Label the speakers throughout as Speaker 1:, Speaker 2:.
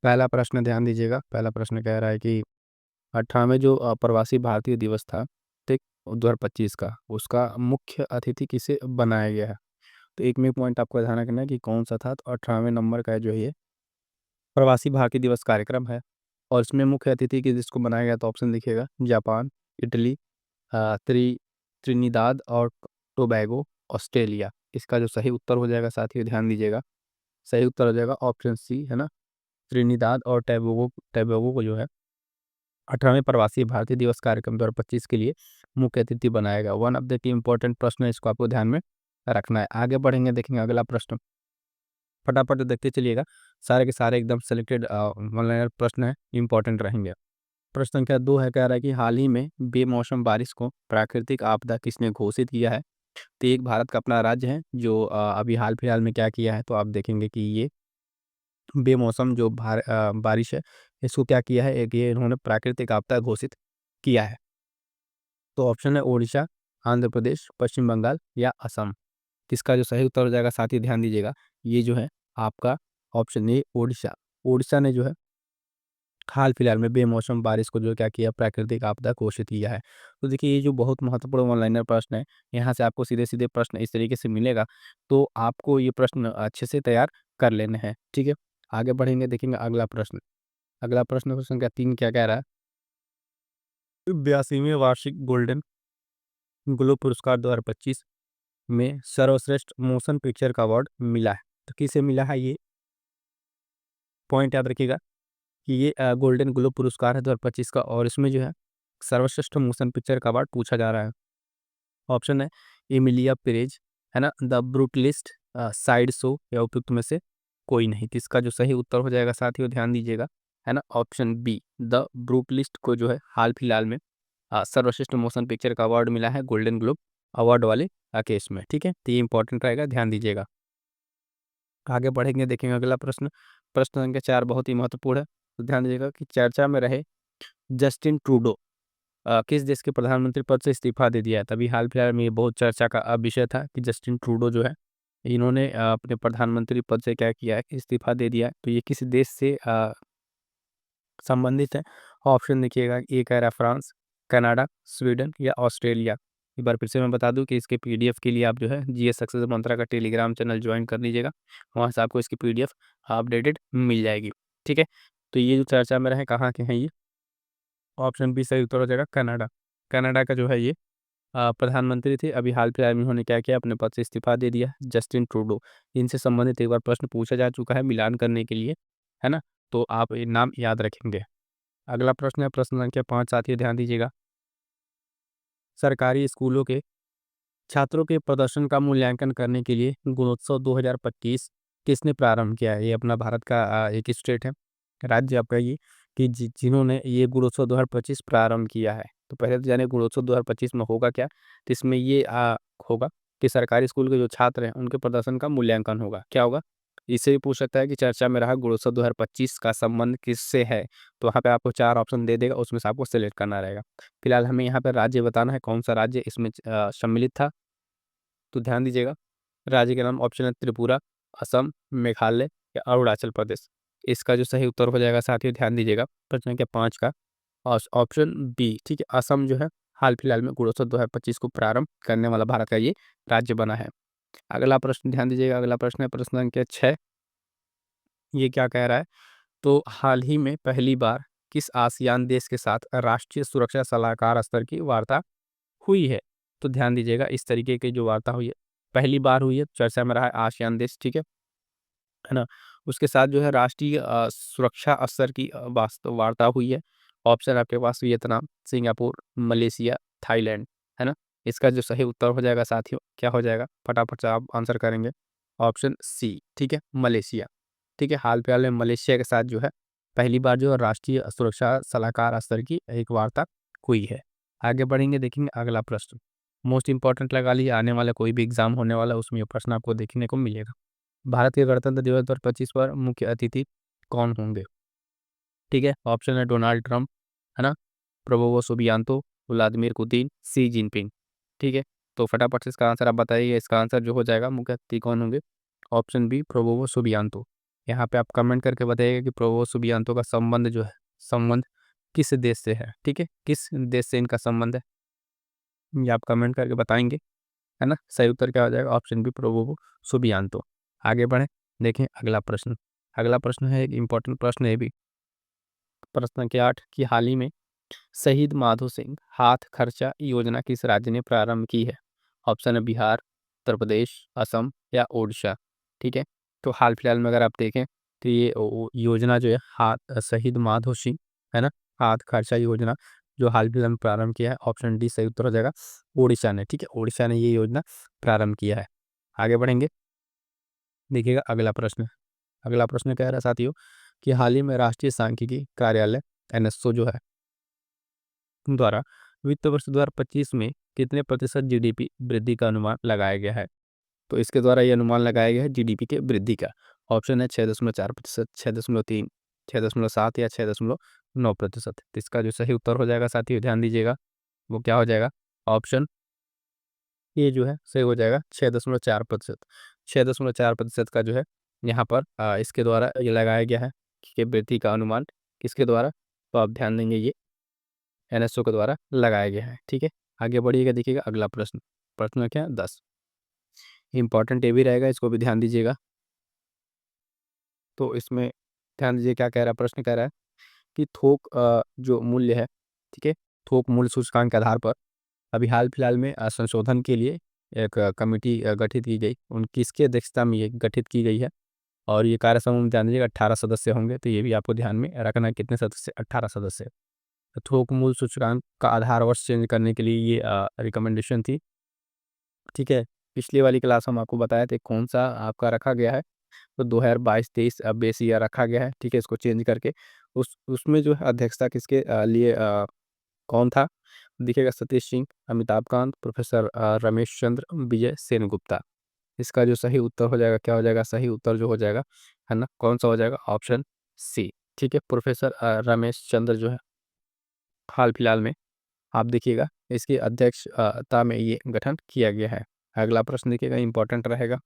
Speaker 1: पहला प्रश्न ध्यान दीजिएगा। पहला प्रश्न कह रहा है कि 18वें जो प्रवासी भारतीय दिवस था, ठीक, 2025 का, उसका मुख्य अतिथि किसे बनाया गया है? तो एक में पॉइंट आपको ध्यान रखना है कि कौन सा था। तो 18वें नंबर का जो है ये प्रवासी भारतीय दिवस कार्यक्रम है और इसमें मुख्य अतिथि किसको बनाया गया? तो ऑप्शन लिखिएगा, जापान, इटली, त्रिनिदाद और टोबैगो, ऑस्ट्रेलिया। इसका जो सही उत्तर हो जाएगा साथियों, ध्यान दीजिएगा, सही उत्तर हो जाएगा ऑप्शन सी, है ना, त्रिनिदाद और टैबोगो टैबोगो को जो है 18वें प्रवासी भारतीय दिवस कार्यक्रम 2025 के लिए मुख्य अतिथि बनाया गया। One of the key important प्रश्न है, इसको आपको ध्यान में रखना है। आगे बढ़ेंगे, देखेंगे अगला प्रश्न, फटाफट देखते चलिएगा। सारे के सारे एकदम सेलेक्टेड ऑनलाइन प्रश्न है, इंपॉर्टेंट रहेंगे। प्रश्न संख्या 2 है, कह रहा है कि हाल ही में बेमौसम बारिश को प्राकृतिक आपदा किसने घोषित किया है? तो एक भारत का अपना राज्य है जो अभी हाल फिलहाल में क्या किया है, तो आप देखेंगे कि ये बेमौसम जो बारिश है, इसको क्या किया है, एक ये इन्होंने प्राकृतिक आपदा घोषित किया है। तो ऑप्शन है ओडिशा, आंध्र प्रदेश, पश्चिम बंगाल या असम। किसका जो सही उत्तर हो जाएगा साथ ही ध्यान दीजिएगा, ये जो है आपका ऑप्शन ए ओडिशा। ओडिशा ने जो है हाल फिलहाल में बेमौसम बारिश को जो क्या किया, प्राकृतिक आपदा घोषित किया है। तो देखिए ये जो बहुत महत्वपूर्ण ऑनलाइनर प्रश्न है, यहाँ से आपको सीधे सीधे प्रश्न इस तरीके से मिलेगा, तो आपको ये प्रश्न अच्छे से तैयार कर लेने हैं, ठीक है। आगे बढ़ेंगे, देखेंगे अगला प्रश्न। अगला प्रश्न क्वेश्चन संख्या 3 क्या कह रहा है? 82वें वार्षिक गोल्डन ग्लोब पुरस्कार 2025 में सर्वश्रेष्ठ मोशन पिक्चर का अवार्ड मिला है। तो किसे मिला है ये पॉइंट याद रखिएगा कि ये गोल्डन ग्लोब पुरस्कार है 2025 का, और इसमें जो है सर्वश्रेष्ठ मोशन पिक्चर का अवार्ड पूछा जा रहा है। ऑप्शन है एमिलिया पेरेज, है ना, द ब्रूटलिस्ट, साइड शो या उपयुक्त में से कोई नहीं। तो इसका जो सही उत्तर हो जाएगा साथियों, ध्यान दीजिएगा, है ना, ऑप्शन बी, द ब्रूटलिस्ट को जो है हाल फिलहाल में सर्वश्रेष्ठ मोशन पिक्चर का अवार्ड मिला है गोल्डन ग्लोब अवार्ड वाले केस में, ठीक है। तो ये इंपॉर्टेंट रहेगा, ध्यान दीजिएगा। आगे बढ़ेंगे, देखेंगे अगला प्रश्न। प्रश्न संख्या 4 बहुत ही महत्वपूर्ण है, तो ध्यान दीजिएगा कि चर्चा में रहे जस्टिन ट्रूडो किस देश के प्रधानमंत्री पद से इस्तीफा दे दिया है? तभी हाल फिलहाल में ये बहुत चर्चा का विषय था कि जस्टिन ट्रूडो जो है, इन्होंने अपने प्रधानमंत्री पद से क्या किया है, इस्तीफा दे दिया है। तो ये किस देश से संबंधित है? ऑप्शन देखिएगा, ए कह रहा है फ्रांस, कनाडा, स्वीडन या ऑस्ट्रेलिया। एक बार फिर से मैं बता दूं कि इसके पीडीएफ के लिए आप जो है जीएस सक्सेस मंत्रा का टेलीग्राम चैनल ज्वाइन कर लीजिएगा, वहाँ से आपको इसकी पीडीएफ अपडेटेड मिल जाएगी, ठीक है। तो ये जो चर्चा में रहे, कहाँ के हैं ये? ऑप्शन बी सही उत्तर हो जाएगा, कनाडा। कनाडा का जो है ये प्रधानमंत्री थे, अभी हाल फिलहाल में उन्होंने क्या किया, अपने पद से इस्तीफा दे दिया, जस्टिन ट्रूडो। इनसे संबंधित एक बार प्रश्न पूछा जा चुका है मिलान करने के लिए, है ना, तो आप ये नाम याद रखेंगे। अगला प्रश्न है प्रश्न संख्या 5, साथियों ध्यान दीजिएगा। सरकारी स्कूलों के छात्रों के प्रदर्शन का मूल्यांकन करने के लिए गुणोत्सव 2025 किसने प्रारंभ किया है? ये अपना भारत का एक स्टेट है, राज्य आपका ये, कि जिन्होंने ये गुणोत्सव 2025 प्रारंभ किया है। तो पहले तो जाने गुणोत्सव 2025 में होगा क्या? तो इसमें ये होगा कि सरकारी स्कूल के जो छात्र हैं उनके प्रदर्शन का मूल्यांकन होगा। क्या होगा? इससे भी पूछ सकता है कि चर्चा में रहा गुणोत्सव 2025 का संबंध किससे है? तो वहाँ पे आपको 4 ऑप्शन दे देगा, उसमें से आपको सेलेक्ट करना रहेगा। फिलहाल हमें यहाँ पे राज्य बताना है, कौन सा राज्य इसमें सम्मिलित था। तो ध्यान दीजिएगा, राज्य के नाम ऑप्शन है त्रिपुरा, असम, मेघालय या अरुणाचल प्रदेश। इसका जो सही उत्तर हो जाएगा साथियों, ध्यान दीजिएगा, प्रश्न संख्या 5 का ऑप्शन बी, ठीक है। असम जो है हाल फिलहाल में गुणोत्सव 2025 को प्रारंभ करने वाला भारत का ये राज्य बना है। अगला प्रश्न ध्यान दीजिएगा, अगला प्रश्न है प्रश्न संख्या 6। ये क्या कह रहा है? तो हाल ही में पहली बार किस आसियान देश के साथ राष्ट्रीय सुरक्षा सलाहकार स्तर की वार्ता हुई है? तो ध्यान दीजिएगा, इस तरीके की जो वार्ता हुई है, पहली बार हुई है, चर्चा में रहा है आसियान देश, ठीक है ना? उसके साथ जो है राष्ट्रीय सुरक्षा स्तर की वास्तव वार्ता हुई है। ऑप्शन आपके पास वियतनाम, सिंगापुर, मलेशिया, थाईलैंड, है ना? इसका जो सही उत्तर हो जाएगा साथियों, क्या हो जाएगा? फटाफट से आप आंसर करेंगे। ऑप्शन सी, ठीक है, मलेशिया, ठीक है। हाल फिलहाल में मलेशिया के साथ जो है पहली बार जो है राष्ट्रीय सुरक्षा सलाहकार स्तर की एक वार्ता हुई है। आगे बढ़ेंगे, देखेंगे अगला प्रश्न। मोस्ट इंपॉर्टेंट लगा लीजिए, आने वाला कोई भी एग्जाम होने वाला है उसमें ये प्रश्न आपको देखने को मिलेगा। भारत के गणतंत्र दिवस 2025 पर मुख्य अतिथि कौन होंगे? ठीक है, ऑप्शन है डोनाल्ड ट्रंप, है ना, प्रबोवो सुबियांतो, व्लादिमीर पुतिन, सी जिनपिंग, ठीक है। तो फटाफट से इसका आंसर आप बताइए, इसका आंसर जो हो जाएगा मुख्य अतिथि कौन होंगे? Option B, Prabowo Subianto. यहाँ पे आप कमेंट करके बताइएगा कि प्रोवो सुबियांतो का संबंध जो है, संबंध किस देश से है, ठीक है, किस देश से इनका संबंध है, ये आप कमेंट करके बताएंगे, है ना। सही उत्तर क्या हो जाएगा, ऑप्शन बी प्रोवो सुबियांतो। आगे बढ़े, देखें अगला प्रश्न। अगला प्रश्न है एक इंपॉर्टेंट प्रश्न है भी, प्रश्न संख्या 8 कि हाल ही में शहीद माधो सिंह हाथ खर्चा योजना किस राज्य ने प्रारंभ की है। ऑप्शन है बिहार, उत्तर प्रदेश, असम या ओडिशा, ठीक है। तो हाल फिलहाल में अगर आप देखें तो ये योजना जो है हाथ शहीद माधो सिंह, है ना, हाथ खर्चा योजना जो हाल फिलहाल में प्रारंभ किया है, ऑप्शन डी सही उत्तर हो जाएगा, ओडिशा ने, ठीक है, ओडिशा ने ये योजना प्रारंभ किया है। आगे बढ़ेंगे, देखिएगा अगला प्रश्न। अगला प्रश्न कह रहा है साथियों कि हाल ही में राष्ट्रीय सांख्यिकी कार्यालय एनएसओ जो है द्वारा वित्त वर्ष 2025 में कितने प्रतिशत जीडीपी वृद्धि का अनुमान लगाया गया है। तो इसके द्वारा ये अनुमान लगाया गया है जीडीपी के वृद्धि का। ऑप्शन है 6.4%, 6.3, 6.7 या 6.9%। तो इसका जो सही उत्तर हो जाएगा साथियों, ध्यान दीजिएगा, वो क्या हो जाएगा, ऑप्शन ये जो है सही हो जाएगा 6.4%। 6.4% का जो है यहाँ पर इसके द्वारा ये लगाया गया है कि वृद्धि का अनुमान किसके द्वारा, तो आप ध्यान देंगे ये एनएसओ के द्वारा लगाया गया है, ठीक है। आगे बढ़िएगा, देखिएगा अगला प्रश्न। प्रश्न क्या है 10, इंपॉर्टेंट ये भी रहेगा, इसको भी ध्यान दीजिएगा। तो इसमें ध्यान दीजिए क्या कह रहा है, प्रश्न कह रहा है कि थोक जो मूल्य है, ठीक है, थोक मूल्य सूचकांक के आधार पर अभी हाल फिलहाल में संशोधन के लिए एक कमेटी गठित की गई, उन किसकी अध्यक्षता में ये गठित की गई है। और ये कार्य समूह में ध्यान दीजिएगा 18 सदस्य होंगे, तो ये भी आपको ध्यान में रखना है, कितने सदस्य, 18 सदस्य। थोक मूल्य सूचकांक का आधार वर्ष चेंज करने के लिए ये रिकमेंडेशन थी, ठीक है। पिछली वाली क्लास हम आपको बताया थे कौन सा आपका रखा गया है, तो 2022-23 बेस ईयर रखा गया है, ठीक है, इसको चेंज करके उसमें जो है अध्यक्षता किसके लिए कौन था, दिखेगा सतीश सिंह, अमिताभ कांत, प्रोफेसर रमेश चंद्र, विजय सेनगुप्ता। इसका जो सही उत्तर हो जाएगा, क्या हो जाएगा, सही उत्तर जो हो जाएगा, है ना, कौन सा हो जाएगा, ऑप्शन सी, ठीक है, प्रोफेसर रमेश चंद्र जो है हाल फिलहाल में आप देखिएगा इसकी अध्यक्षता में ये गठन किया गया है। अगला प्रश्न देखिएगा, इंपॉर्टेंट रहेगा।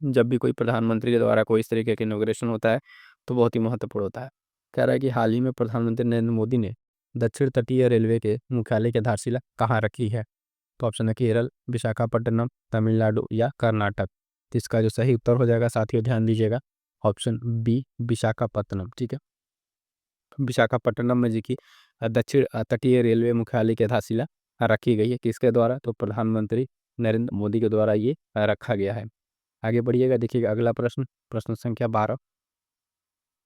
Speaker 1: जब भी कोई प्रधानमंत्री के द्वारा कोई इस तरीके का इनॉग्रेशन होता है तो बहुत ही महत्वपूर्ण होता है। कह रहा है कि हाल ही में प्रधानमंत्री नरेंद्र मोदी ने दक्षिण तटीय रेलवे के मुख्यालय की आधारशिला कहाँ रखी है। तो ऑप्शन है केरल, विशाखापट्टनम, तमिलनाडु या कर्नाटक। तो इसका जो सही उत्तर हो जाएगा साथियों, ध्यान दीजिएगा, ऑप्शन बी विशाखापट्टनम, ठीक है। विशाखापट्टनम में जी की दक्षिण तटीय रेलवे मुख्यालय की आधारशिला रखी गई है, किसके द्वारा, तो प्रधानमंत्री नरेंद्र मोदी के द्वारा ये रखा गया है। आगे बढ़िएगा, देखिएगा अगला प्रश्न, प्रश्न संख्या 12।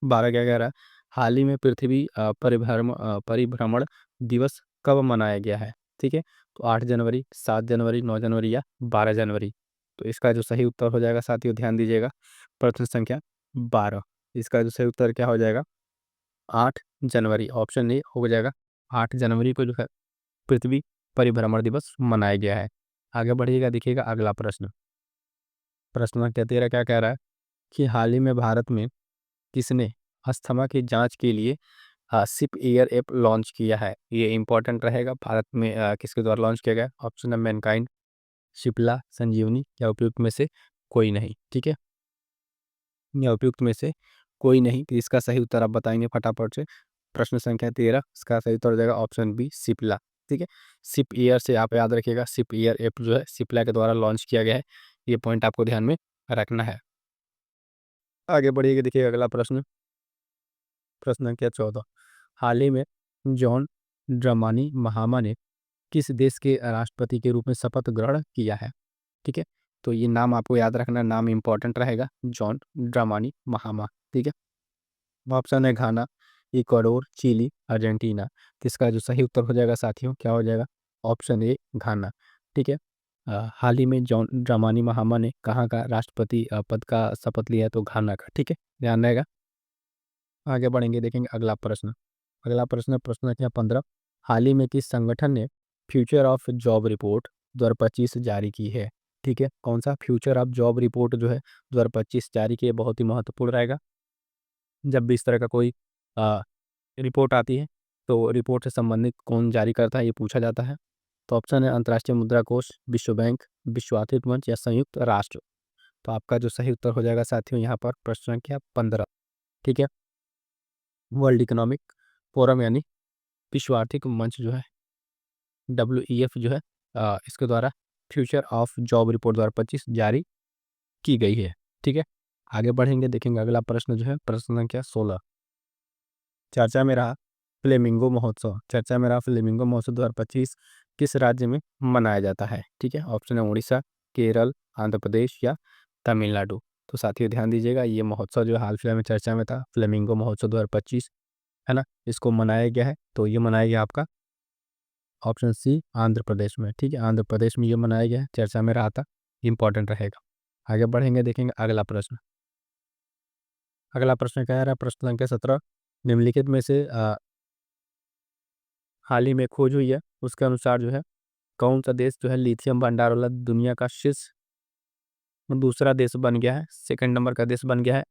Speaker 1: 12 क्या कह रहा है, हाल ही में पृथ्वी परिभ्रमण दिवस कब मनाया गया है, ठीक है। तो 8 जनवरी, 7 जनवरी, 9 जनवरी या 12 जनवरी। तो इसका जो सही उत्तर हो जाएगा साथियों, ध्यान दीजिएगा, प्रश्न संख्या 12, इसका जो सही उत्तर क्या हो जाएगा, 8 जनवरी, ऑप्शन ए हो जाएगा। 8 जनवरी को जो है पृथ्वी परिभ्रमण दिवस मनाया गया है। आगे बढ़िएगा, देखिएगा अगला प्रश्न। प्रश्न संख्या 13 क्या कह रहा है कि हाल ही में भारत में किसने अस्थमा की जांच के लिए सिप एयर ऐप लॉन्च किया है। ये इंपॉर्टेंट रहेगा, भारत में किसके द्वारा लॉन्च किया गया, ऑप्शन है मैनकाइंड, शिप्ला, संजीवनी या उपयुक्त में से कोई नहीं, ठीक है, या उपयुक्त में से कोई नहीं। तो इसका सही उत्तर आप बताएंगे फटाफट से। प्रश्न संख्या 13, इसका सही उत्तर हो जाएगा ऑप्शन बी सिप्ला, ठीक है। सिप एयर से आप याद रखिएगा, सिप एयर ऐप जो है सिप्ला के द्वारा लॉन्च किया गया है, ये पॉइंट आपको ध्यान में रखना है। आगे बढ़िएगा, देखिएगा अगला प्रश्न, प्रश्न संख्या 14। हाल ही में जॉन ड्रमानी महामा ने किस देश के राष्ट्रपति के रूप में शपथ ग्रहण किया है, ठीक है। तो ये नाम आपको याद रखना, नाम इंपॉर्टेंट रहेगा, जॉन ड्रामानी महामा, ठीक है। ऑप्शन है घाना, इक्वाडोर, चिली, अर्जेंटीना। तो इसका जो सही उत्तर हो जाएगा साथियों, क्या हो जाएगा, ऑप्शन ए घाना, ठीक है। हाल ही में जॉन ड्रामानी महामा ने कहाँ का राष्ट्रपति पद का शपथ लिया है, तो घाना का, ठीक है, ध्यान रहेगा। आगे बढ़ेंगे, देखेंगे अगला प्रश्न। अगला प्रश्न, प्रश्न संख्या 15। हाल ही में किस संगठन ने फ्यूचर ऑफ जॉब रिपोर्ट 2025 जारी की है, ठीक है। कौन सा फ्यूचर ऑफ जॉब रिपोर्ट जो है 2025 जारी की है, बहुत ही महत्वपूर्ण रहेगा। जब भी इस तरह का कोई आ, रिपोर्ट आती है तो रिपोर्ट से संबंधित कौन जारी करता है, ये पूछा जाता है। तो ऑप्शन है अंतर्राष्ट्रीय मुद्रा कोष, विश्व बैंक, विश्व आर्थिक मंच या संयुक्त राष्ट्र। तो आपका जो सही उत्तर हो जाएगा साथियों यहाँ पर प्रश्न संख्या 15। ठीक है, वर्ल्ड इकोनॉमिक फोरम यानी विश्व आर्थिक मंच जो है WEF जो है इसके द्वारा फ्यूचर ऑफ जॉब रिपोर्ट 2025 जारी की गई है। ठीक है, आगे बढ़ेंगे, देखेंगे अगला प्रश्न जो है प्रश्न संख्या 16। चर्चा में रहा फ्लेमिंगो महोत्सव, चर्चा में रहा फ्लेमिंगो महोत्सव 2025 किस राज्य में मनाया जाता है? ठीक है, ऑप्शन है उड़ीसा, केरल, आंध्र प्रदेश या तमिलनाडु। तो साथियों ध्यान दीजिएगा, ये महोत्सव जो हाल फिलहाल में चर्चा में था, फ्लेमिंगो महोत्सव 2025 है ना, इसको मनाया गया है। तो ये मनाया गया आपका ऑप्शन सी आंध्र प्रदेश में। ठीक है, आंध्र प्रदेश में ये मनाया गया है, चर्चा में रहा था, इंपॉर्टेंट रहेगा। आगे बढ़ेंगे, देखेंगे अगला प्रश्न। अगला प्रश्न क्या है? प्रश्न संख्या 17, निम्नलिखित में से हाल ही में खोज हुई है उसके अनुसार जो है कौन सा देश जो है लिथियम भंडार वाला दुनिया का शीर्ष दूसरा देश बन गया है, सेकंड नंबर का देश बन गया है?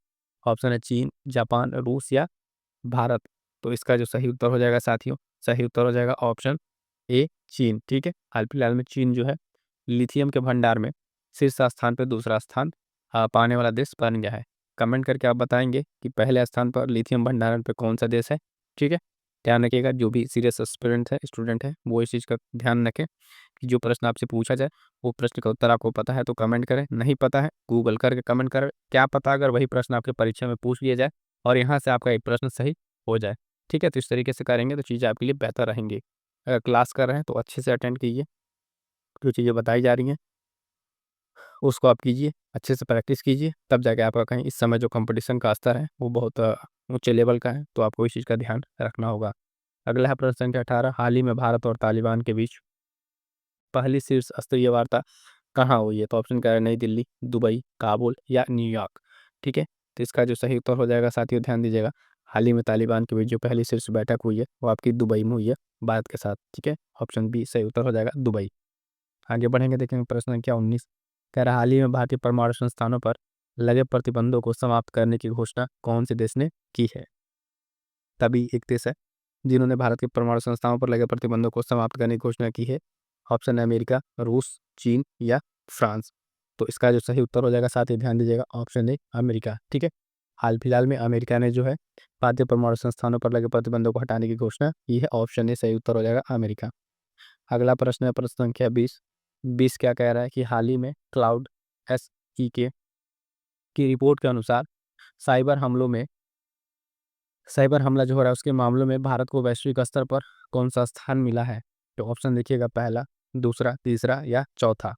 Speaker 1: ऑप्शन है चीन, जापान, रूस या भारत। तो इसका जो सही उत्तर हो जाएगा साथियों, सही उत्तर हो जाएगा ऑप्शन ए चीन। ठीक है, हाल फिलहाल में चीन जो है लिथियम के भंडार में शीर्ष स्थान पर दूसरा स्थान पाने वाला देश बन गया है। कमेंट करके आप बताएंगे कि पहले स्थान पर लिथियम भंडारण पे कौन सा देश है। ठीक है, ध्यान रखिएगा, जो भी सीरियस स्टूडेंट है वो इस चीज़ का ध्यान रखें कि जो प्रश्न आपसे पूछा जाए वो प्रश्न का उत्तर आपको पता है तो कमेंट करें, नहीं पता है गूगल करके कमेंट करें। क्या पता अगर वही प्रश्न आपके परीक्षा में पूछ लिया जाए और यहाँ से आपका एक प्रश्न सही हो जाए। ठीक है, तो इस तरीके से करेंगे तो चीज़ें आपके लिए बेहतर रहेंगी। अगर क्लास कर रहे हैं तो अच्छे से अटेंड कीजिए, जो चीज़ें बताई जा रही हैं उसको आप कीजिए, अच्छे से प्रैक्टिस कीजिए, तब जाके आपका कहीं इस समय जो कंपटीशन का स्तर है वो बहुत ऊंचे लेवल का है, तो आपको इस चीज़ का ध्यान रखना होगा। अगला है प्रश्न संख्या 18, हाल ही में भारत और तालिबान के बीच पहली शीर्ष स्तरीय वार्ता कहाँ हुई है? तो ऑप्शन क्या है, नई दिल्ली, दुबई, काबुल या न्यूयॉर्क। ठीक है, तो इसका जो सही उत्तर हो जाएगा साथियों ध्यान दीजिएगा, हाल ही में तालिबान के बीच जो पहली शीर्ष बैठक हुई है वो आपकी दुबई में हुई है भारत के साथ। ठीक है, ऑप्शन बी सही उत्तर हो जाएगा दुबई। आगे बढ़ेंगे, देखेंगे प्रश्न संख्या 19, कह रहा हाल ही में भारतीय परमाणु संस्थानों पर लगे प्रतिबंधों को समाप्त करने की घोषणा कौन से देश ने की है? तभी एक देश है जिन्होंने भारत के परमाणु संस्थानों पर लगे प्रतिबंधों को समाप्त करने की घोषणा की है। ऑप्शन है अमेरिका, रूस, चीन या फ्रांस। तो इसका जो सही उत्तर हो जाएगा साथ ही ध्यान दीजिएगा ऑप्शन ए अमेरिका। ठीक है, हाल फिलहाल में अमेरिका ने जो है भारतीय परमाणु संस्थानों पर लगे प्रतिबंधों को हटाने की घोषणा की है, ऑप्शन ए सही उत्तर हो जाएगा अमेरिका। अगला प्रश्न है प्रश्न संख्या 20। क्या कह रहा है कि हाल ही में क्लाउड एस की रिपोर्ट के अनुसार साइबर हमलों में साइबर हमला जो हो रहा है उसके मामलों में भारत को वैश्विक स्तर पर कौन सा स्थान मिला है? तो ऑप्शन देखिएगा, पहला, दूसरा, तीसरा या चौथा।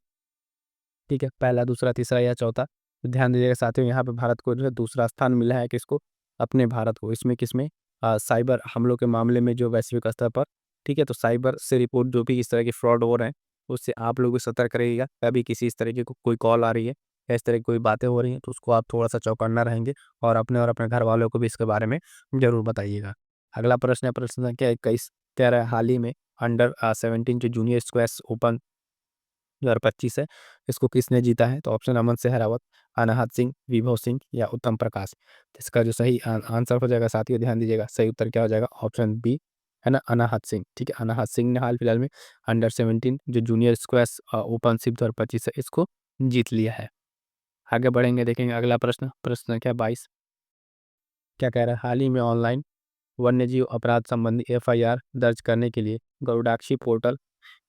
Speaker 1: ठीक है, पहला, दूसरा, तीसरा या चौथा। तो ध्यान दीजिएगा साथियों, यहाँ पे भारत को जो है दूसरा स्थान मिला है, किसको? अपने भारत को। इसमें किसमें? साइबर हमलों के मामले में जो वैश्विक स्तर पर। ठीक है, तो साइबर से रिपोर्ट जो भी इस तरह के फ्रॉड हो रहे हैं उससे आप लोग भी सतर्क रहिएगा। कभी किसी इस तरीके को कोई कॉल आ रही है या इस तरह की कोई बातें हो रही हैं तो उसको आप थोड़ा सा चौकन्ना रहेंगे और अपने घर वालों को भी इसके बारे में जरूर बताइएगा। अगला प्रश्न है प्रश्न संख्या 21, कह रहा है हाल ही में अंडर 17 जो जूनियर स्क्वैश ओपन 2025 है इसको किसने जीता है? तो ऑप्शन अमन सेहरावत, अनाहत सिंह, विभव सिंह या उत्तम प्रकाश। तो इसका जो सही आंसर हो जाएगा साथियों ध्यान दीजिएगा, सही उत्तर क्या हो जाएगा? ऑप्शन बी है ना, अनाहत सिंह। ठीक है, अनाहत सिंह ने हाल फिलहाल में अंडर 17 जो जूनियर स्क्वैश ओपनशिप 2025 है इसको जीत लिया है। आगे बढ़ेंगे, देखेंगे अगला प्रश्न, प्रश्न संख्या 22। क्या कह रहा है हाल ही में ऑनलाइन वन्यजीव अपराध संबंधी FIR दर्ज करने के लिए गरुड़ाक्षी पोर्टल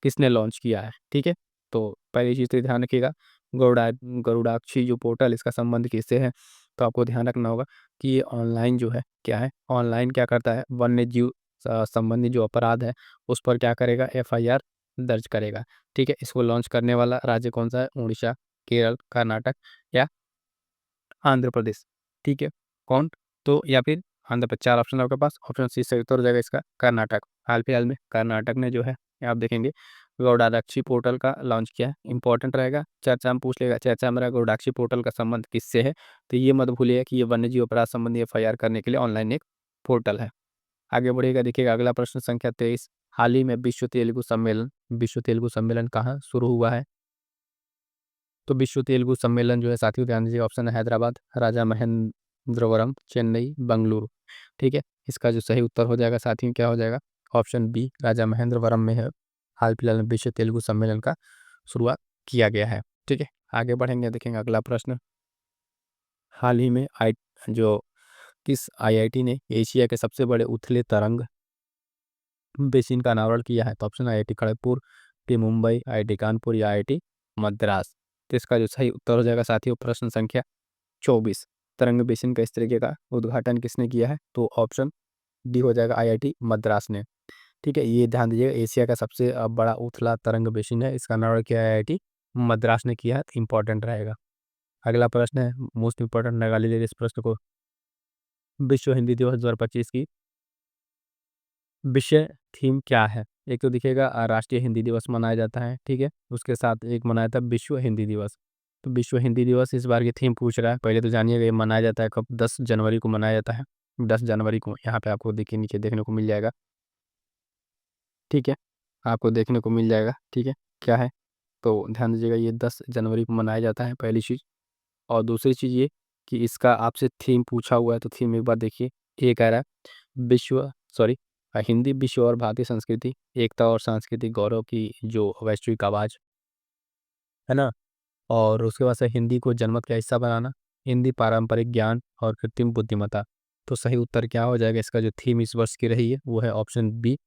Speaker 1: किसने लॉन्च किया है? ठीक है, तो पहली चीज़ तो ध्यान रखिएगा, गरुड़ाक्षी जो पोर्टल इसका संबंध किससे है? तो आपको ध्यान रखना होगा कि ये ऑनलाइन जो है क्या है, ऑनलाइन क्या करता है, वन्य जीव संबंधी जो अपराध है उस पर क्या करेगा, FIR दर्ज करेगा। ठीक है, इसको लॉन्च करने वाला राज्य कौन सा है? उड़ीसा, केरल, कर्नाटक या आंध्र प्रदेश। ठीक है, कौन? तो या फिर आंध्र प्रदेश। 4 ऑप्शन है आपके पास, ऑप्शन सी सही उत्तर हो जाएगा इसका कर्नाटक। हाल फिलहाल में कर्नाटक ने जो है आप देखेंगे गौड़ाक्षी पोर्टल का लॉन्च किया है, इंपॉर्टेंट रहेगा, चर्चा में पूछ लेगा, चर्चा में गौड़ाक्षी पोर्टल का संबंध किससे है? तो ये मत भूलिएगा कि ये वन्यजीव अपराध संबंधी FIR करने के लिए ऑनलाइन एक पोर्टल है। आगे बढ़िएगा, देखिएगा अगला प्रश्न संख्या 23, हाल ही में विश्व तेलुगु सम्मेलन कहाँ शुरू हुआ है? तो विश्व तेलुगु सम्मेलन जो है साथियों ध्यान दीजिए, ऑप्शन है हैदराबाद, राजा महेंद्रवरम, चेन्नई, बंगलुरु। ठीक है, इसका जो सही उत्तर हो जाएगा साथियों क्या हो जाएगा? ऑप्शन बी राजा महेंद्रवरम में है हाल फिलहाल में विश्व तेलुगु सम्मेलन का शुरुआत किया गया है। ठीक है, आगे बढ़ेंगे, देखेंगे अगला प्रश्न, हाल ही में आई जो किस आईआईटी ने एशिया के सबसे बड़े उथले तरंग बेसिन का अनावरण किया है? तो option IIT Kharagpur, T Mumbai, IIT Kanpur या आईआईटी मद्रास। तो इसका जो सही उत्तर हो जाएगा साथियों प्रश्न संख्या 24। तरंग बेसिन का इस तरीके का उद्घाटन किसने किया है? तो ऑप्शन डी हो जाएगा आईआईटी मद्रास ने। ठीक है, ये ध्यान दीजिएगा, एशिया का सबसे बड़ा उथला तरंग बेसिन है, इसका अनावरण किया आईआईटी मद्रास ने किया है, इंपॉर्टेंट रहेगा। अगला प्रश्न है मोस्ट इंपॉर्टेंट, लगा लीजिए इस प्रश्न को। विश्व हिंदी दिवस 2025 की विषय थीम क्या है? एक तो दिखेगा राष्ट्रीय हिंदी दिवस मनाया जाता है, ठीक है, उसके साथ एक मनाया था विश्व हिंदी दिवस। तो विश्व हिंदी दिवस इस बार की थीम पूछ रहा है। पहले तो जानिएगा ये मनाया जाता है कब, 10 जनवरी को मनाया जाता है। 10 जनवरी को यहाँ पे आपको देखिए नीचे देखने को मिल जाएगा, ठीक है, आपको देखने को मिल जाएगा, ठीक है, क्या है, तो ध्यान दीजिएगा ये 10 जनवरी को मनाया जाता है, पहली चीज़। और दूसरी चीज़ ये कि इसका आपसे थीम पूछा हुआ है, तो थीम एक बार देखिए, ये कह रहा है विश्व सॉरी हिंदी विश्व और भारतीय संस्कृति, एकता और सांस्कृतिक गौरव की जो वैश्विक आवाज़ है ना, और उसके बाद से हिंदी को जनमत का हिस्सा बनाना, हिंदी पारंपरिक ज्ञान और कृत्रिम बुद्धिमत्ता। तो सही उत्तर क्या हो जाएगा? इसका जो थीम इस वर्ष की रही है वो है ऑप्शन बी,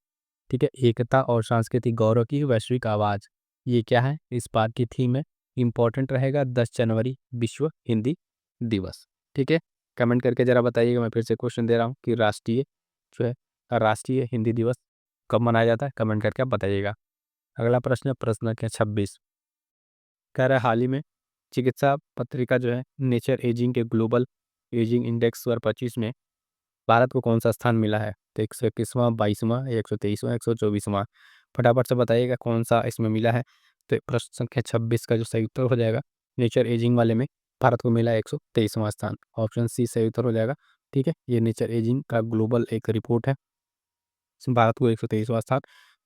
Speaker 1: ठीक है, एकता और सांस्कृतिक गौरव की वैश्विक आवाज़। ये क्या है? इस बार की थीम है, इंपॉर्टेंट रहेगा 10 जनवरी विश्व हिंदी दिवस, ठीक है। कमेंट करके ज़रा बताइएगा, मैं फिर से क्वेश्चन दे रहा हूँ कि राष्ट्रीय जो है राष्ट्रीय हिंदी दिवस कब मनाया जाता है? कमेंट करके आप बताइएगा। अगला प्रश्न है प्रश्न संख्या 26, कह रहा है हाल ही में चिकित्सा पत्रिका जो है नेचर एजिंग के ग्लोबल एजिंग इंडेक्स 2025 में भारत को कौन सा स्थान मिला है? तो 121वां, 22वां, 123वां, 124वां। फटाफट से बताइएगा कौन सा इसमें मिला है। तो प्रश्न संख्या 26 का जो सही उत्तर हो जाएगा नेचर एजिंग वाले में भारत को मिला है 123वां स्थान, ऑप्शन सी सही उत्तर हो जाएगा, ठीक है। ये नेचर एजिंग का ग्लोबल एक रिपोर्ट है, इसमें भारत को 123वां स्थान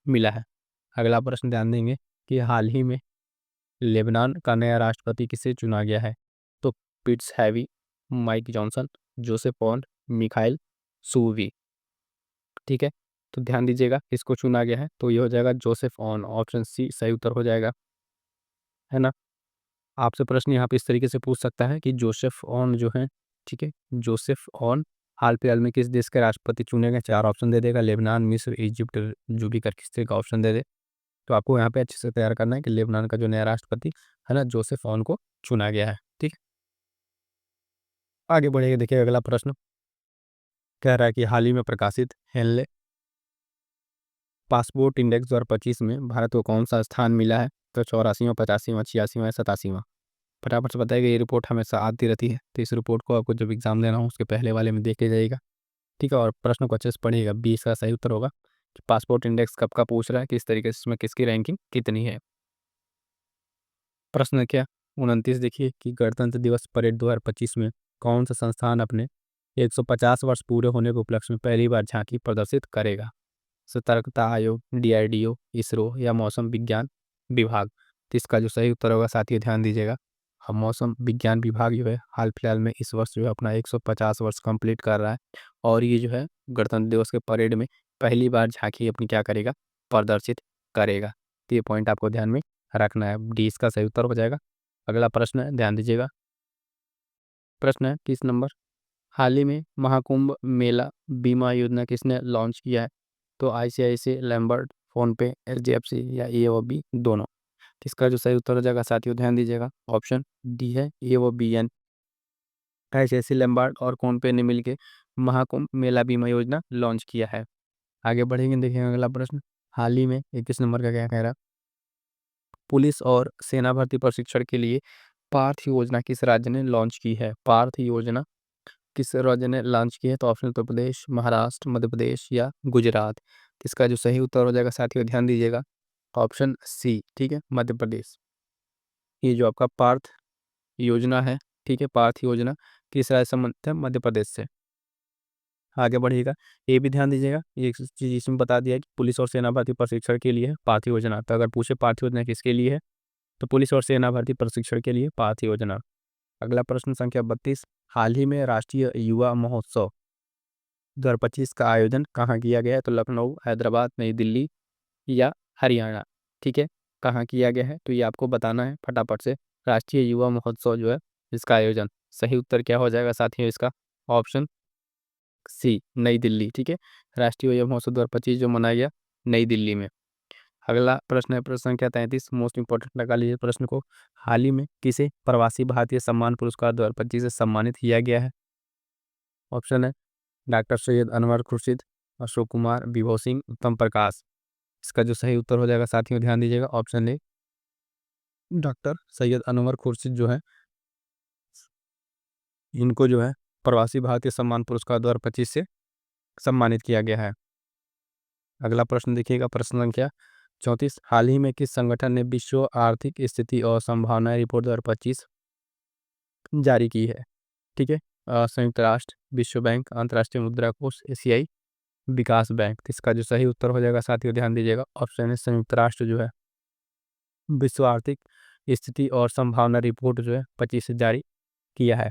Speaker 1: मिला है। अगला प्रश्न ध्यान देंगे कि हाल ही में लेबनान का नया राष्ट्रपति किसे चुना गया है? तो पिट्स हैवी, Mike Johnson, Joseph Aoun, Mikhail सूवी, ठीक है। तो ध्यान दीजिएगा किसको चुना गया है, तो ये हो जाएगा जोसेफ ऑन, ऑप्शन सी सही उत्तर हो जाएगा, है ना। आपसे प्रश्न यहाँ पे इस तरीके से पूछ सकता है कि जोसेफ ऑन जो है, ठीक है, जोसेफ ऑन हाल फिलहाल में किस देश के राष्ट्रपति चुने गए? 4 ऑप्शन दे देगा, लेबनान, मिस्र, इजिप्ट, जो भी कर किस तरह का ऑप्शन दे दे। तो आपको यहाँ पे अच्छे से तैयार करना है कि लेबनान का जो नया राष्ट्रपति है ना जोसेफ ऑन को चुना गया है, ठीक है। आगे बढ़िए, देखिए अगला प्रश्न कह रहा है कि हाल ही में प्रकाशित हेनले पासपोर्ट इंडेक्स 2025 में भारत को कौन सा स्थान मिला है? तो 84वां, 85वां, 86वां या 87वां। फटाफट से बताइएगा, ये रिपोर्ट हमेशा आती रहती है, तो इस रिपोर्ट को आपको जब एग्जाम देना हो उसके पहले वाले में देख के जाइएगा, ठीक है, और प्रश्न को अच्छे से पढ़िएगा। 20 का सही उत्तर होगा कि पासपोर्ट इंडेक्स कब का पूछ रहा है, किस तरीके से इसमें किसकी रैंकिंग कितनी है। प्रश्न क्या 29 देखिए कि गणतंत्र दिवस परेड 2025 में कौन सा संस्थान अपने 150 वर्ष पूरे होने के उपलक्ष्य में पहली बार झांकी प्रदर्शित करेगा? सतर्कता आयोग, डीआरडीओ, इसरो या मौसम विज्ञान विभाग। तो इसका जो सही उत्तर होगा साथियों ध्यान दीजिएगा, हम मौसम विज्ञान विभाग जो है हाल फिलहाल में इस वर्ष जो है अपना 150 वर्ष कंप्लीट कर रहा है, और ये जो है गणतंत्र दिवस के परेड में पहली बार झांकी अपनी क्या करेगा, प्रदर्शित करेगा। तो ये पॉइंट आपको ध्यान में रखना है, डी इसका सही उत्तर हो जाएगा। अगला प्रश्न है, ध्यान दीजिएगा, प्रश्न है 30 नंबर, हाल ही में महाकुंभ मेला बीमा योजना किसने लॉन्च किया है? तो आईसीआईसी, लैम्बर्ट, फोनपे, एचडीएफसी या ईओबी दोनों। तो इसका जो सही उत्तर हो जाएगा साथियों ध्यान दीजिएगा, ऑप्शन डी है ईओबीएन। आईसीआईसी, लैम्बर्ट और फोनपे ने मिलकर महाकुंभ मेला बीमा योजना लॉन्च किया है। आगे बढ़ेंगे, देखिए अगला प्रश्न, हाल ही में 21 नंबर का क्या कह रहा है, पुलिस और सेना भर्ती प्रशिक्षण के लिए पार्थ योजना किस राज्य ने लॉन्च की है? पार्थ योजना किस राज्य ने लॉन्च की है? तो ऑप्शन उत्तर प्रदेश, महाराष्ट्र, मध्य प्रदेश या गुजरात। इसका जो सही उत्तर हो जाएगा साथियों ध्यान दीजिएगा, ऑप्शन सी, ठीक है, मध्य प्रदेश। ये जो आपका पार्थ योजना है, ठीक है, पार्थ योजना किस राज्य से संबंधित है? मध्य प्रदेश से। आगे बढ़िएगा, ये भी ध्यान दीजिएगा, ये चीज़ इसमें बता दिया है कि पुलिस और सेना भर्ती प्रशिक्षण के लिए है पार्थ योजना। तो अगर पूछे पार्थ योजना किसके लिए है, तो पुलिस और सेना भर्ती प्रशिक्षण के लिए पार्थ योजना। अगला प्रश्न संख्या 32, हाल ही में राष्ट्रीय युवा महोत्सव 2025 का आयोजन कहाँ किया गया है? तो लखनऊ, हैदराबाद, नई दिल्ली या हरियाणा, ठीक है, कहाँ किया गया है? तो ये आपको बताना है फटाफट से। राष्ट्रीय युवा महोत्सव जो है इसका आयोजन सही उत्तर क्या हो जाएगा साथियों इसका? ऑप्शन सी, नई दिल्ली। ठीक है, राष्ट्रीय युवा महोत्सव 2025 जो मनाया गया नई दिल्ली में। अगला प्रश्न है प्रश्न संख्या 33, मोस्ट इंपॉर्टेंट लगा लीजिए प्रश्न को। हाल ही में किसे प्रवासी भारतीय सम्मान पुरस्कार 2025 से सम्मानित किया गया है? ऑप्शन है डॉक्टर सैयद अनवर खुर्शीद, अशोक कुमार, विभव सिंह, उत्तम प्रकाश। इसका जो सही उत्तर हो जाएगा साथियों ध्यान दीजिएगा, option A doctor Syed Anwar Khurshid जो है, इनको जो है प्रवासी भारतीय सम्मान पुरस्कार 2025 से सम्मानित किया गया है। अगला प्रश्न देखिएगा प्रश्न संख्या 34, हाल ही में किस संगठन ने विश्व आर्थिक स्थिति और संभावनाएं रिपोर्ट 2025 जारी की है? ठीक है, संयुक्त राष्ट्र, विश्व बैंक, अंतर्राष्ट्रीय मुद्रा कोष, एशियाई विकास बैंक। तो इसका जो सही उत्तर हो जाएगा साथियों ध्यान दीजिएगा, ऑप्शन है संयुक्त राष्ट्र जो है विश्व आर्थिक स्थिति और संभावना रिपोर्ट जो है 25 से जारी किया है।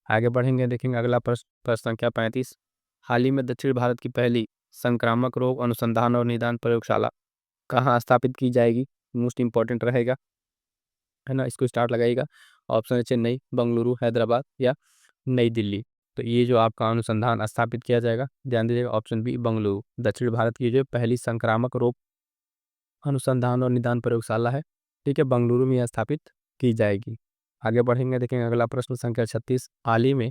Speaker 1: आगे बढ़ेंगे, देखेंगे अगला प्रश्न प्रश्न संख्या 35, हाल ही में दक्षिण भारत की पहली संक्रामक रोग अनुसंधान और निदान प्रयोगशाला कहाँ स्थापित की जाएगी? मोस्ट इंपॉर्टेंट रहेगा, है ना, इसको स्टार्ट लगाइएगा। ऑप्शन है चेन्नई, बेंगलुरु, हैदराबाद या नई दिल्ली। तो ये जो आपका अनुसंधान स्थापित किया जाएगा ध्यान दीजिएगा, ऑप्शन बी बेंगलुरु। दक्षिण भारत की जो पहली संक्रामक रोग अनुसंधान और निदान प्रयोगशाला है, ठीक है, बेंगलुरु में यह स्थापित की जाएगी। आगे बढ़ेंगे, देखेंगे अगला प्रश्न संख्या 36, हाल ही में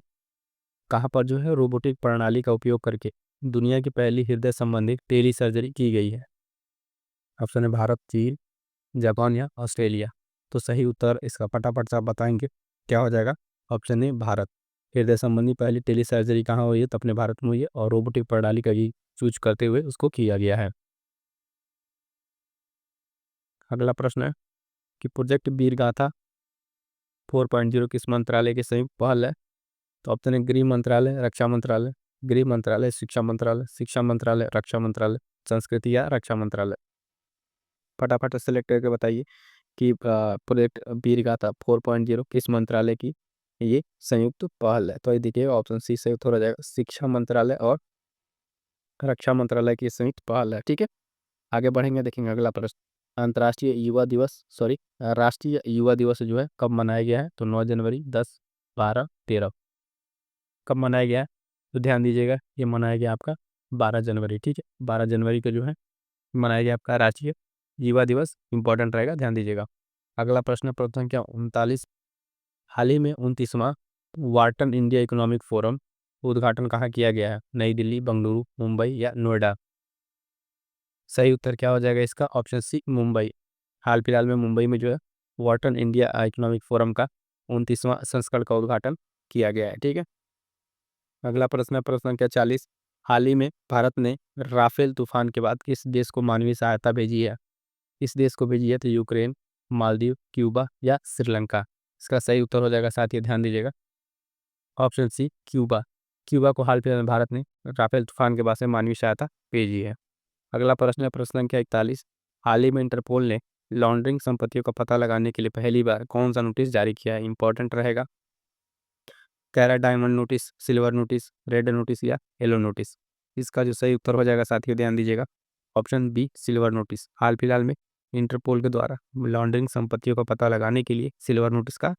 Speaker 1: कहाँ पर जो है रोबोटिक प्रणाली का उपयोग करके दुनिया की पहली हृदय संबंधी टेली सर्जरी की गई है? ऑप्शन है भारत, चीन, जापान या ऑस्ट्रेलिया। तो सही उत्तर इसका फटाफट से आप बताएंगे क्या हो जाएगा? Option A Bharat. हृदय संबंधी पहली टेली सर्जरी कहाँ हुई है? तो अपने भारत में हुई है और रोबोटिक प्रणाली का ही चूज करते हुए उसको किया गया है। अगला प्रश्न है कि प्रोजेक्ट वीर गाथा 4.0 किस मंत्रालय की संयुक्त पहल है? तो ऑप्शन है गृह मंत्रालय, रक्षा मंत्रालय, गृह मंत्रालय, शिक्षा मंत्रालय, शिक्षा मंत्रालय, रक्षा मंत्रालय, संस्कृति या रक्षा मंत्रालय। फटाफट सेलेक्ट करके बताइए कि प्रोजेक्ट वीर गाथा 4.0 किस मंत्रालय की ये संयुक्त पहल है? तो ये देखिए ऑप्शन सी संयुक्त हो जाएगा, शिक्षा मंत्रालय और रक्षा मंत्रालय की संयुक्त पहल है। ठीक है, आगे बढ़ेंगे, देखेंगे अगला प्रश्न, अंतर्राष्ट्रीय युवा दिवस सॉरी राष्ट्रीय युवा दिवस जो है कब मनाया गया है? तो 9 जनवरी, 10, 12, 13। कब मनाया गया है? तो ध्यान दीजिएगा ये मनाया गया आपका 12 जनवरी। ठीक है, 12 जनवरी को जो है मनाया गया आपका राष्ट्रीय युवा दिवस, इंपॉर्टेंट रहेगा, ध्यान दीजिएगा। अगला प्रश्न है प्रश्न संख्या 39, हाल ही में 29वां वार्टन इंडिया इकोनॉमिक फोरम उद्घाटन कहाँ किया गया है? नई दिल्ली, बेंगलुरु, मुंबई या नोएडा। सही उत्तर क्या हो जाएगा इसका? Option C Mumbai. हाल फिलहाल में मुंबई में जो है वार्टन इंडिया इकोनॉमिक फोरम का 29वां संस्करण का उद्घाटन किया गया है। ठीक है, अगला प्रश्न है प्रश्न संख्या 40, हाल ही में भारत ने राफेल तूफान के बाद किस देश को मानवीय सहायता भेजी है? इस देश को भेजी है तो यूक्रेन, मालदीव, क्यूबा या श्रीलंका। इसका सही उत्तर हो जाएगा साथियों ध्यान दीजिएगा, ऑप्शन सी क्यूबा। क्यूबा को हाल फिलहाल में भारत ने राफेल तूफान के बाद से मानवीय सहायता भेजी है। अगला प्रश्न है प्रश्न संख्या 41, हाल ही में इंटरपोल ने लॉन्ड्रिंग संपत्तियों का पता लगाने के लिए पहली बार कौन सा नोटिस जारी किया है? इंपॉर्टेंट रहेगा, कैरा diamond notice, silver notice, red notice या येलो नोटिस। इसका जो सही उत्तर हो जाएगा साथियों ध्यान दीजिएगा, ऑप्शन बी सिल्वर नोटिस। हाल फिलहाल में इंटरपोल के द्वारा लॉन्ड्रिंग संपत्तियों का पता लगाने के लिए सिल्वर नोटिस का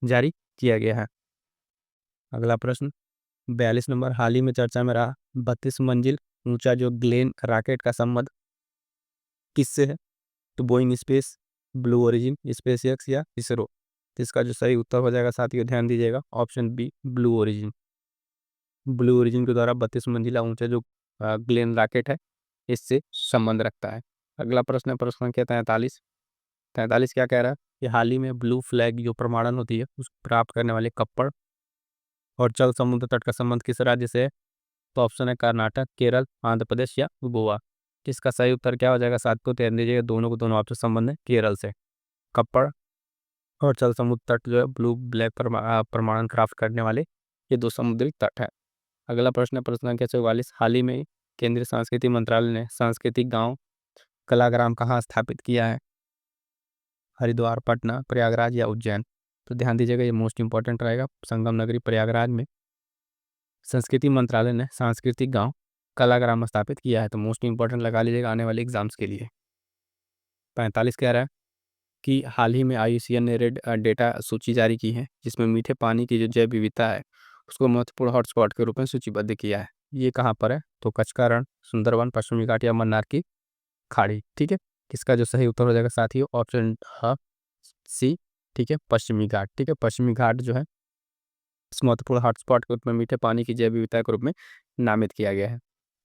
Speaker 1: जारी किया गया है। अगला प्रश्न 42 नंबर, हाल ही में चर्चा में रहा 32 मंजिल ऊंचा जो ग्लेन रॉकेट का संबंध किससे है? तो Boeing space, blue origin, space x या इसरो। तो इसका जो सही उत्तर हो जाएगा साथियों ध्यान दीजिएगा, option B Blue Origin. Blue Origin के द्वारा 32 मंजिला ऊंचा जो ग्लेन रॉकेट है इससे संबंध रखता है। अगला प्रश्न है प्रश्न संख्या 43। 43 क्या कह रहा है कि हाल ही में ब्लू फ्लैग जो प्रमाणन होती है उसको प्राप्त करने वाले कप्पड़ और जल समुद्र तट का संबंध किस राज्य से है? तो ऑप्शन है कर्नाटक, केरल, आंध्र प्रदेश या गोवा। इसका सही उत्तर क्या हो जाएगा साथ को ध्यान दीजिएगा, दोनों को दोनों आपसे संबंध है केरल से। कप्पड़ और जल समुद्र तट जो है ब्लू ब्लैक प्रमाणन क्राफ्ट करने वाले ये दो समुद्री तट है। अगला प्रश्न है प्रश्न संख्या 44, हाल ही में केंद्रीय सांस्कृतिक मंत्रालय ने सांस्कृतिक गांव कलाग्राम कहाँ स्थापित किया है? हरिद्वार, पटना, प्रयागराज या उज्जैन। तो ध्यान दीजिएगा ये मोस्ट इंपॉर्टेंट रहेगा, संगम नगरी प्रयागराज में संस्कृति मंत्रालय ने सांस्कृतिक गांव कलाग्राम स्थापित किया है। तो मोस्ट इंपॉर्टेंट लगा लीजिएगा आने वाले एग्जाम्स के लिए। 45 कह रहा है कि हाल ही में IUCN ने रेड डेटा सूची जारी की है, जिसमें मीठे पानी की जो जैव विविधता है उसको महत्वपूर्ण हॉटस्पॉट के रूप में सूचीबद्ध किया है। ये कहाँ पर है? तो कच्छ का रण, सुंदरवन, पश्चिमी घाट या मन्नार की खाड़ी। ठीक है, इसका जो सही उत्तर हो जाएगा साथियों ऑप्शन सी। ठीक है, पश्चिमी घाट। ठीक है, पश्चिमी घाट जो है इस महत्वपूर्ण हॉटस्पॉट के रूप में मीठे पानी की जैव विविधता के रूप में नामित किया गया है।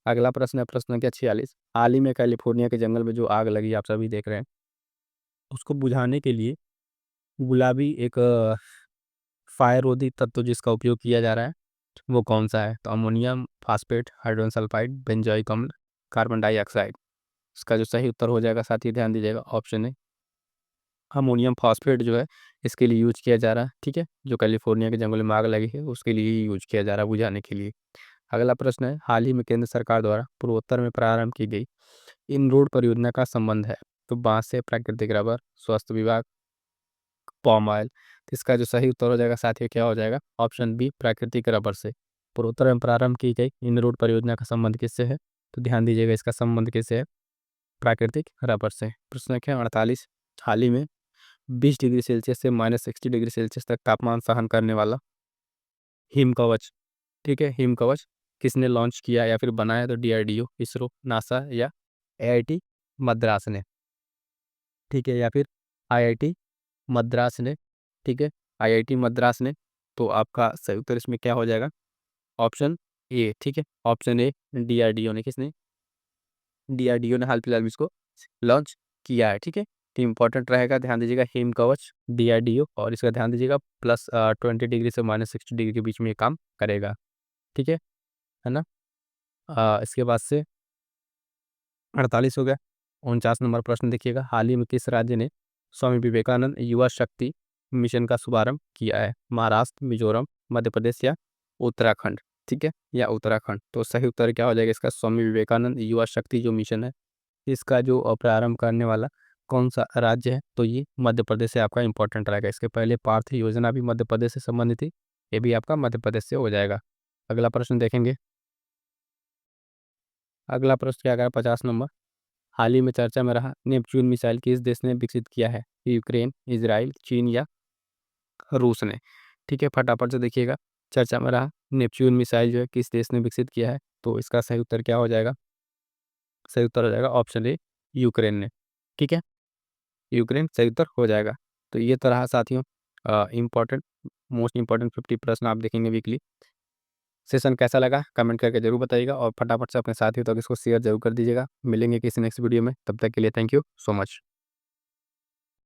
Speaker 1: अगला प्रश्न है प्रश्न संख्या 46। हाल ही में कैलिफोर्निया के जंगल में जो आग लगी आप सभी देख रहे हैं, उसको बुझाने के लिए गुलाबी एक फायर रोधी तत्व जिसका उपयोग किया जा रहा है वो कौन सा है? तो ammonium phosphate, hydrogen sulphide, benzoic अम्ल, कार्बन डाइऑक्साइड। इसका जो सही उत्तर हो जाएगा साथी ध्यान दीजिएगा ऑप्शन है अमोनियम फॉस्फेट जो है इसके लिए यूज किया जा रहा है। ठीक है, जो कैलिफोर्निया के जंगलों में आग लगी है उसके लिए ही यूज किया जा रहा है बुझाने के लिए। अगला प्रश्न है हाल ही में केंद्र सरकार द्वारा पूर्वोत्तर में प्रारंभ की गई इन रोड परियोजना का संबंध है? तो बांस से, प्राकृतिक रबर, स्वास्थ्य विभाग, पॉम ऑयल। तो इसका जो सही उत्तर हो जाएगा साथियों क्या हो जाएगा? ऑप्शन बी, प्राकृतिक रबर से। पूर्वोत्तर में प्रारंभ की गई इन रोड परियोजना का संबंध किससे है? तो ध्यान दीजिएगा इसका संबंध किससे है? प्राकृतिक रबर से। प्रश्न संख्या 48। हाल ही में 20 डिग्री सेल्सियस से -60 डिग्री सेल्सियस तक तापमान सहन करने वाला हिम कवच, ठीक है, हिम कवच किसने लॉन्च किया या फिर बनाया? तो DRDO, इसरो, नासा या AIT मद्रास ने। ठीक है, या फिर IIT मद्रास ने। ठीक है, IIT मद्रास ने। तो आपका सही उत्तर इसमें क्या हो जाएगा? Option A. ठीक है, ऑप्शन ए, DRDO ने। किसने? DRDO ने हाल फिलहाल में इसको लॉन्च किया है। ठीक है, तो इंपॉर्टेंट रहेगा, ध्यान दीजिएगा हिम कवच DRDO, और इसका ध्यान दीजिएगा +20 डिग्री से -60 डिग्री के बीच में ये काम करेगा। ठीक है ना? इसके बाद से 48 हो गया। 49 नंबर प्रश्न देखिएगा, हाल ही में किस राज्य ने स्वामी विवेकानंद युवा शक्ति मिशन का शुभारंभ किया है? महाराष्ट्र, मिजोरम, मध्य प्रदेश या उत्तराखंड? ठीक है, या उत्तराखंड। तो सही उत्तर क्या हो जाएगा इसका? स्वामी विवेकानंद युवा शक्ति जो मिशन है इसका जो प्रारंभ करने वाला कौन सा राज्य है? तो ये मध्य प्रदेश से आपका इंपॉर्टेंट रहेगा। इसके पहले पार्थ योजना भी मध्य प्रदेश से संबंधित थी, ये भी आपका मध्य प्रदेश से हो जाएगा। अगला प्रश्न देखेंगे। अगला प्रश्न क्या कह रहा है? 50 नंबर। हाल ही में चर्चा में रहा नेपच्यून मिसाइल किस देश ने विकसित किया है? यूक्रेन, इजराइल, चीन या रूस ने? ठीक है, फटाफट से देखिएगा, चर्चा में रहा नेपच्यून मिसाइल जो है किस देश ने विकसित किया है? तो इसका सही उत्तर क्या हो जाएगा? सही उत्तर हो जाएगा ऑप्शन ए, यूक्रेन ने। ठीक है, यूक्रेन सही उत्तर हो जाएगा। तो ये तो रहा साथियों इम्पोर्टेंट, मोस्ट इंपॉर्टेंट 50 प्रश्न आप देखेंगे वीकली। सेशन कैसा लगा कमेंट करके जरूर बताइएगा, और फटाफट से अपने साथियों तक इसको शेयर जरूर कर दीजिएगा। मिलेंगे किसी नेक्स्ट वीडियो में, तब तक के लिए थैंक यू सो मच।